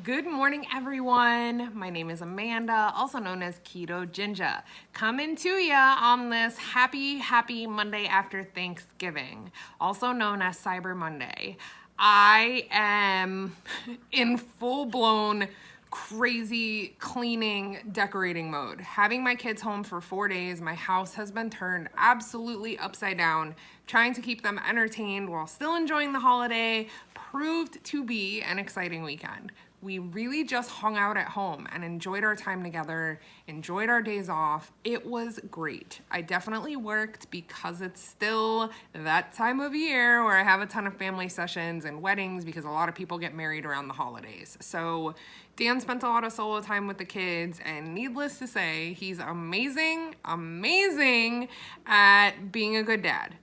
Good morning, everyone. My name is Amanda, also known as Ketoginja. Coming to ya on this happy Monday after Thanksgiving, also known as Cyber Monday. I am in full-blown crazy cleaning, decorating mode. Having my kids home for 4 days, my house has been turned absolutely upside down. Trying to keep them entertained while still enjoying the holiday proved to be an exciting weekend. We really just hung out at home and enjoyed our time together, enjoyed our days off. It was great. I definitely worked because it's still that time of year where I have a ton of family sessions and weddings because a lot of people get married around the holidays. So Dan spent a lot of solo time with the kids, and needless to say, he's amazing at being a good dad.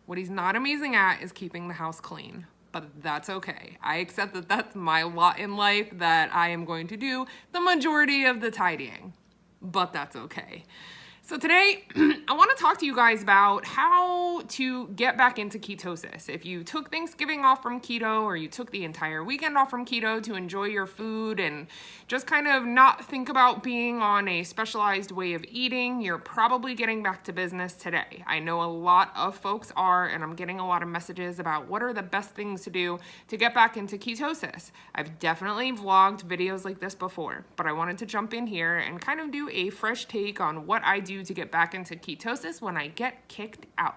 What he's not amazing at is keeping the house clean. But that's okay. I accept that that's my lot in life, that I am going to do the majority of the tidying, but that's okay. So today, I want to talk to you guys about how to get back into ketosis. If you took Thanksgiving off from keto, or you took the entire weekend off from keto to enjoy your food and just kind of not think about being on a specialized way of eating, you're probably getting back to business today. I know a lot of folks are, and I'm getting a lot of messages about what are the best things to do to get back into ketosis. I've definitely vlogged videos like this before, but I wanted to jump in here and kind of do a fresh take on what I do to get back into ketosis when I get kicked out.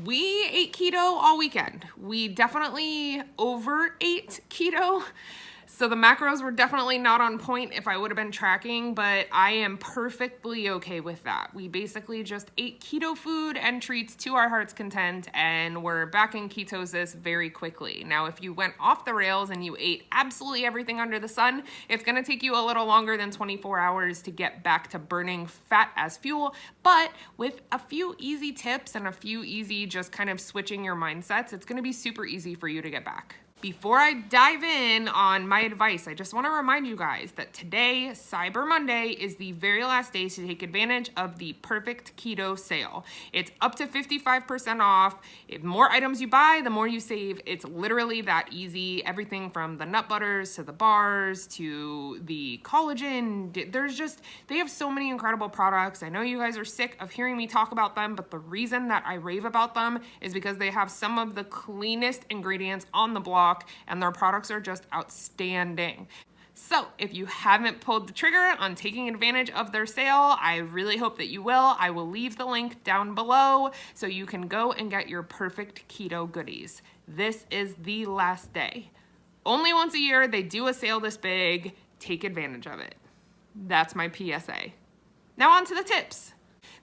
We ate keto all weekend. We definitely overate keto. So the macros were definitely not on point if I would have been tracking, but I am perfectly okay with that. We basically just ate keto food and treats to our heart's content, and we're back in ketosis very quickly. Now, if you went off the rails and you ate absolutely everything under the sun, it's gonna take you a little longer than 24 hours to get back to burning fat as fuel, but with a few easy tips and a few easy just kind of switching your mindsets, it's gonna be super easy for you to get back. Before I dive in on my advice, I just want to remind you guys that today, Cyber Monday, is the very last day to take advantage of the Perfect Keto sale. It's up to 55% off. The more items you buy, the more you save. It's literally that easy. Everything from the nut butters to the bars to the collagen. They have so many incredible products. I know you guys are sick of hearing me talk about them, but the reason that I rave about them is because they have some of the cleanest ingredients on the block, and their products are just outstanding. So if you haven't pulled the trigger on taking advantage of their sale, I really hope that you will. I will leave the link down below so you can go and get your Perfect Keto goodies. This is the last day. Only once a year they do a sale this big. Take advantage of it. That's my PSA. Now on to the tips.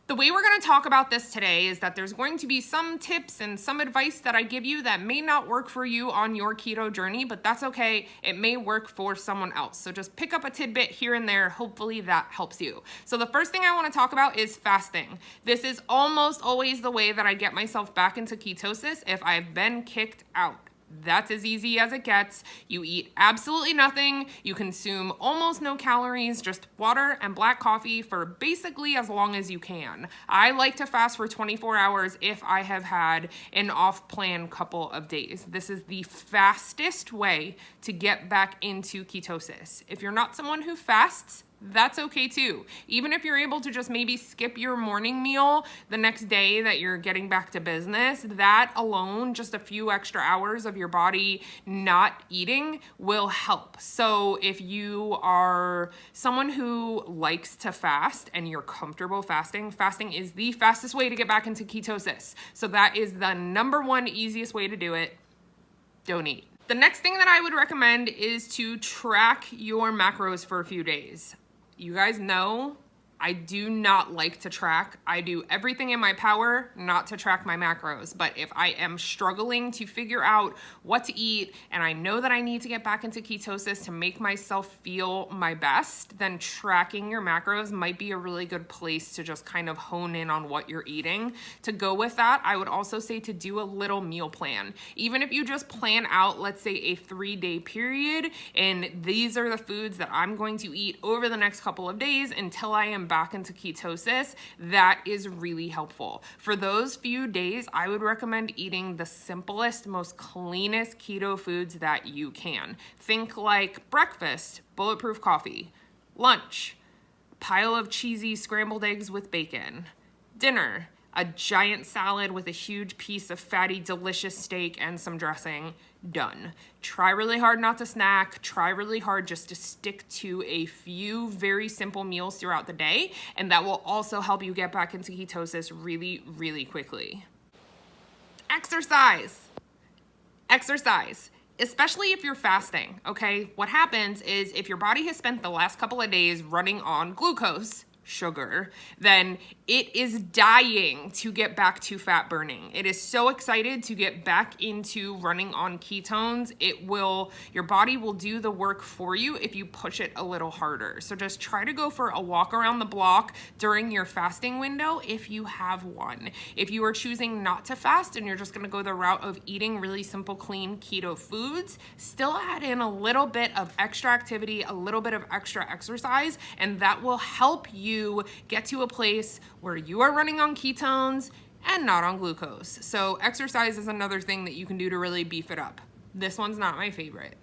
The way we're going to talk about this today is that there's going to be some tips and some advice that I give you that may not work for you on your keto journey, but that's okay. It may work for someone else. So just pick up a tidbit here and there. Hopefully that helps you. So the first thing I want to talk about is fasting. This is almost always the way that I get myself back into ketosis if I've been kicked out. That's as easy as it gets. You eat absolutely nothing. You consume almost no calories, just water and black coffee for basically as long as you can. I like to fast for 24 hours if I have had an off-plan couple of days. This is the fastest way to get back into ketosis. If you're not someone who fasts, that's okay too. Even if you're able to just maybe skip your morning meal the next day that you're getting back to business, that alone, just a few extra hours of your body not eating will help. So if you are someone who likes to fast and you're comfortable fasting, fasting is the fastest way to get back into ketosis. So that is the number one easiest way to do it. Don't eat. The next thing that I would recommend is to track your macros for a few days. You guys know I do not like to track. I do everything in my power not to track my macros. But if I am struggling to figure out what to eat and I know that I need to get back into ketosis to make myself feel my best, then tracking your macros might be a really good place to just kind of hone in on what you're eating. To go with that, I would also say to do a little meal plan. Even if you just plan out, let's say, a 3-day period, and these are the foods that I'm going to eat over the next couple of days until I am and back into ketosis, that is really helpful. For those few days, I would recommend eating the simplest, most cleanest keto foods that you can. Think like breakfast, bulletproof coffee, lunch, pile of cheesy scrambled eggs with bacon, dinner, a giant salad with a huge piece of fatty, delicious steak and some dressing. Done. Try really hard not to snack. Try really hard just to stick to a few very simple meals throughout the day, and that will also help you get back into ketosis really, really quickly. Exercise. Exercise. Especially if you're fasting, okay? What happens is if your body has spent the last couple of days running on glucose, sugar, then it is dying to get back to fat burning. It is so excited to get back into running on ketones. Your body will do the work for you if you push it a little harder. So just try to go for a walk around the block during your fasting window if you have one. If you are choosing not to fast and you're just gonna go the route of eating really simple, clean keto foods, still add in a little bit of extra activity, a little bit of extra exercise, and that will help you get to a place where you are running on ketones and not on glucose. So exercise is another thing that you can do to really beef it up. This one's not my favorite.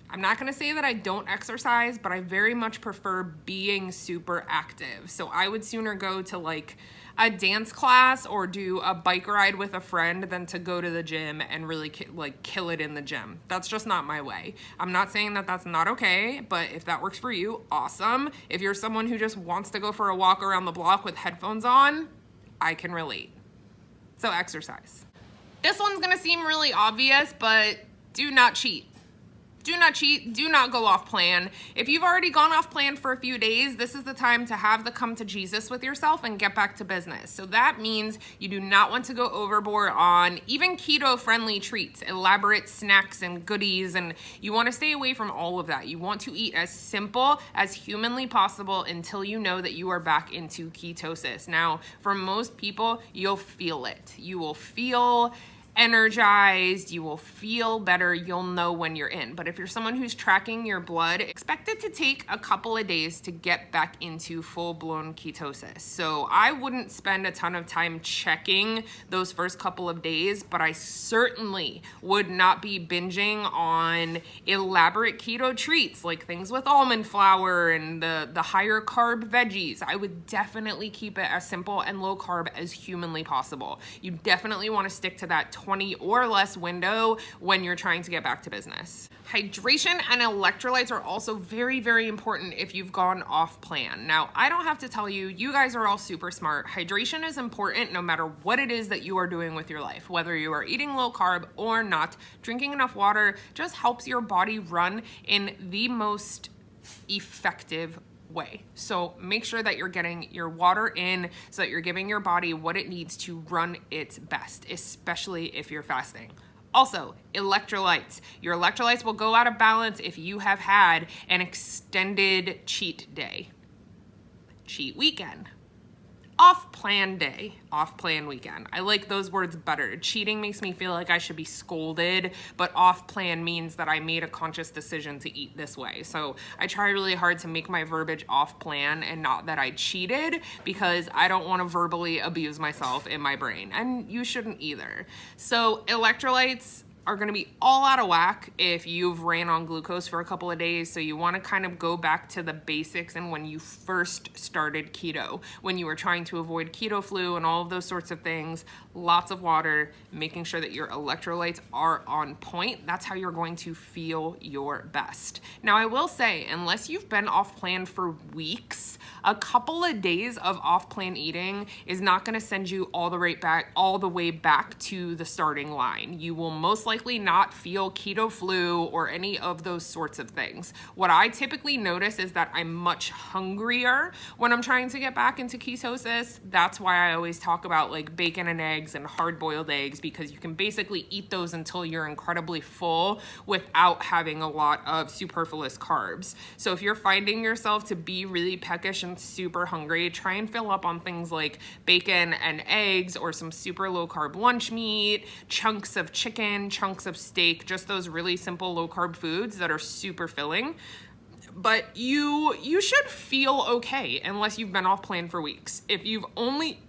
I'm not gonna say that I don't exercise, but I very much prefer being super active. So I would sooner go to like a dance class or do a bike ride with a friend than to go to the gym and really kill it in the gym. That's just not my way. I'm not saying that that's not okay, but if that works for you, awesome. If you're someone who just wants to go for a walk around the block with headphones on, I can relate. So exercise. This one's gonna seem really obvious, but do not cheat. Do not cheat, do not go off plan. If you've already gone off plan for a few days, this is the time to have the come to Jesus with yourself and get back to business. So that means you do not want to go overboard on even keto-friendly treats, elaborate snacks and goodies, and you want to stay away from all of that. You want to eat as simple as humanly possible until you know that you are back into ketosis. Now, for most people, you'll feel it. You will feel energized, you will feel better, you'll know when you're in. But if you're someone who's tracking your blood, expect it to take a couple of days to get back into full-blown ketosis. So I wouldn't spend a ton of time checking those first couple of days, but I certainly would not be binging on elaborate keto treats like things with almond flour and the higher carb veggies. I would definitely keep it as simple and low carb as humanly possible. You definitely want to stick to that 20 or less window when you're trying to get back to business. Hydration and electrolytes are also very, very important if you've gone off plan. Now, I don't have to tell you, you guys are all super smart. Hydration is important no matter what it is that you are doing with your life. Whether you are eating low carb or not, drinking enough water just helps your body run in the most effective way. So make sure that you're getting your water in so that you're giving your body what it needs to run its best, especially if you're fasting. Also, electrolytes. Your electrolytes will go out of balance if you have had an extended cheat day, cheat weekend, off-plan day, off-plan weekend. I like those words better. Cheating makes me feel like I should be scolded, but off-plan means that I made a conscious decision to eat this way. So I try really hard to make my verbiage off-plan and not that I cheated, because I don't want to verbally abuse myself in my brain, and you shouldn't either. So electrolytes are going to be all out of whack if you've ran on glucose for a couple of days. So you want to kind of go back to the basics and when you first started keto, when you were trying to avoid keto flu and all of those sorts of things. Lots of water, making sure that your electrolytes are on point. That's how you're going to feel your best. Now, I will say, unless you've been off plan for weeks, a couple of days of off plan eating is not going to send you all the way back to the starting line. You will most likely not feel keto flu or any of those sorts of things. What I typically notice is that I'm much hungrier when I'm trying to get back into ketosis. That's why I always talk about like bacon and eggs and hard-boiled eggs, because you can basically eat those until you're incredibly full without having a lot of superfluous carbs. So if you're finding yourself to be really peckish and super hungry, try and fill up on things like bacon and eggs or some super low-carb lunch meat, chunks of chicken, chunks of steak, just those really simple low-carb foods that are super filling. but you should feel okay unless you've been off plan for weeks. If you've only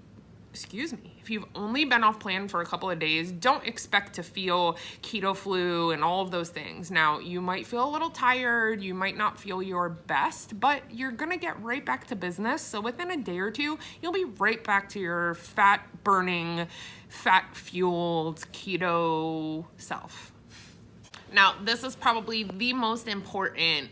been off plan for a couple of days, don't expect to feel keto flu and all of those things. Now, you might feel a little tired, you might not feel your best, but you're gonna get right back to business. So within a day or two, you'll be right back to your fat burning, fat fueled keto self. Now, this is probably the most important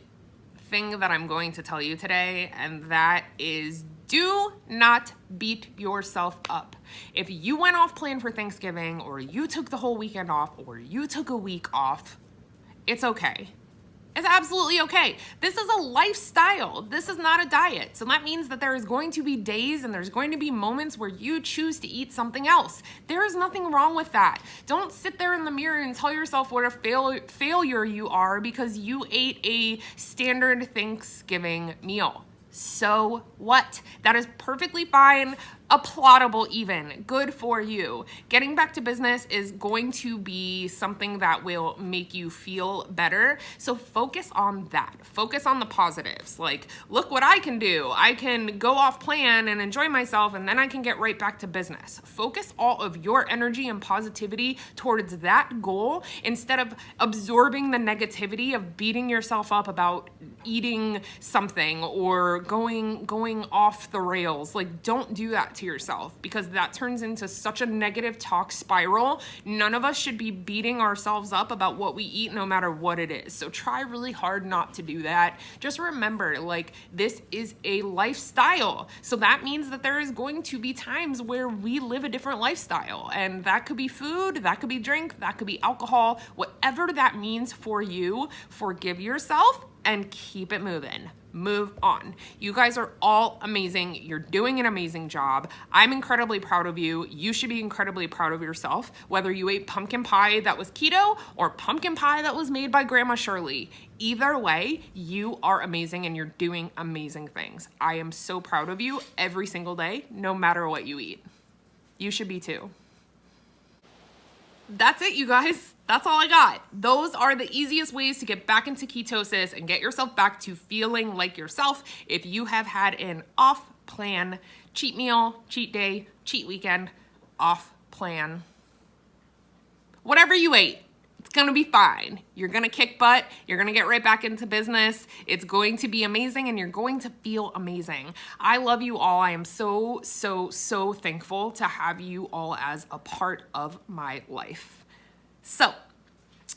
thing that I'm going to tell you today, and that is do not beat yourself up. If you went off plan for Thanksgiving, or you took the whole weekend off, or you took a week off, it's okay. It's absolutely okay. This is a lifestyle. This is not a diet. So that means that there is going to be days and there's going to be moments where you choose to eat something else. There is nothing wrong with that. Don't sit there in the mirror and tell yourself what a failure you are because you ate a standard Thanksgiving meal. So what? That is perfectly fine, applaudable even, good for you. Getting back to business is going to be something that will make you feel better. So focus on that. Focus on the positives. Like, look what I can do. I can go off plan and enjoy myself, and then I can get right back to business. Focus all of your energy and positivity towards that goal instead of absorbing the negativity of beating yourself up about eating something or going off the rails. Like, don't do that to yourself, because that turns into such a negative talk spiral. None of us should be beating ourselves up about what we eat, no matter what it is. So try really hard not to do that. Just remember, like, this is a lifestyle. So that means that there is going to be times where we live a different lifestyle, and that could be food, that could be drink, that could be alcohol, whatever that means for you. Forgive yourself and keep it moving. Move on. You guys are all amazing. You're doing an amazing job. I'm incredibly proud of you. You should be incredibly proud of yourself, whether you ate pumpkin pie that was keto or pumpkin pie that was made by Grandma Shirley. Either way, you are amazing and you're doing amazing things. I am so proud of you every single day, no matter what you eat. You should be too. That's it, you guys. That's all I got. Those are the easiest ways to get back into ketosis and get yourself back to feeling like yourself if you have had an off-plan cheat meal, cheat day, cheat weekend, off-plan. Whatever you ate, it's gonna be fine. You're gonna kick butt. You're gonna get right back into business. It's going to be amazing and you're going to feel amazing. I love you all. I am so, so, so thankful to have you all as a part of my life. So,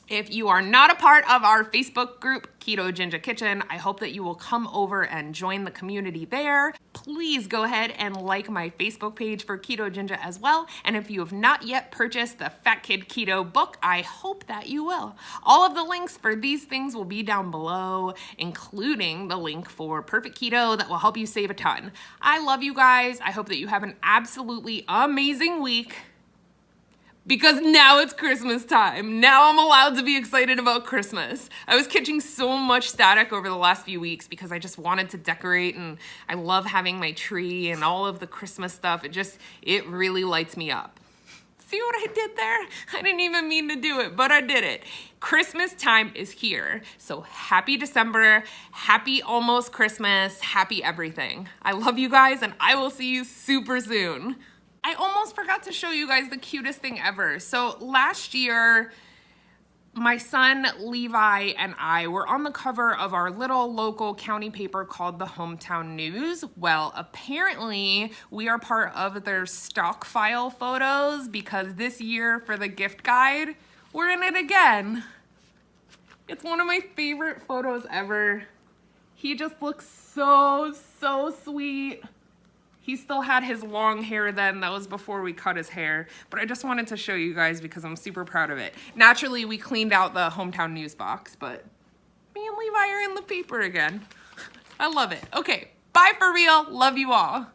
if you are not a part of our Facebook group, Ketoginja Kitchen, I hope that you will come over and join the community there. Please go ahead and like my Facebook page for Ketoginja as well. And if you have not yet purchased the Fat Kid Keto book, I hope that you will. All of the links for these things will be down below, including the link for Perfect Keto that will help you save a ton. I love you guys. I hope that you have an absolutely amazing week. Because now it's Christmas time. Now I'm allowed to be excited about Christmas. I was catching so much static over the last few weeks because I just wanted to decorate, and I love having my tree and all of the Christmas stuff. It really lights me up. See what I did there? I didn't even mean to do it, but I did it. Christmas time is here. So happy December, happy almost Christmas, happy everything. I love you guys, and I will see you super soon. I almost forgot to show you guys the cutest thing ever. So last year, my son Levi and I were on the cover of our little local county paper called the Hometown News. Well, apparently we are part of their stock file photos because this year for the gift guide, we're in it again. It's one of my favorite photos ever. He just looks so, so sweet. He still had his long hair then. That was before we cut his hair. But I just wanted to show you guys because I'm super proud of it. Naturally, we cleaned out the Hometown News box, but me and Levi are in the paper again. I love it. Okay, bye for real. Love you all.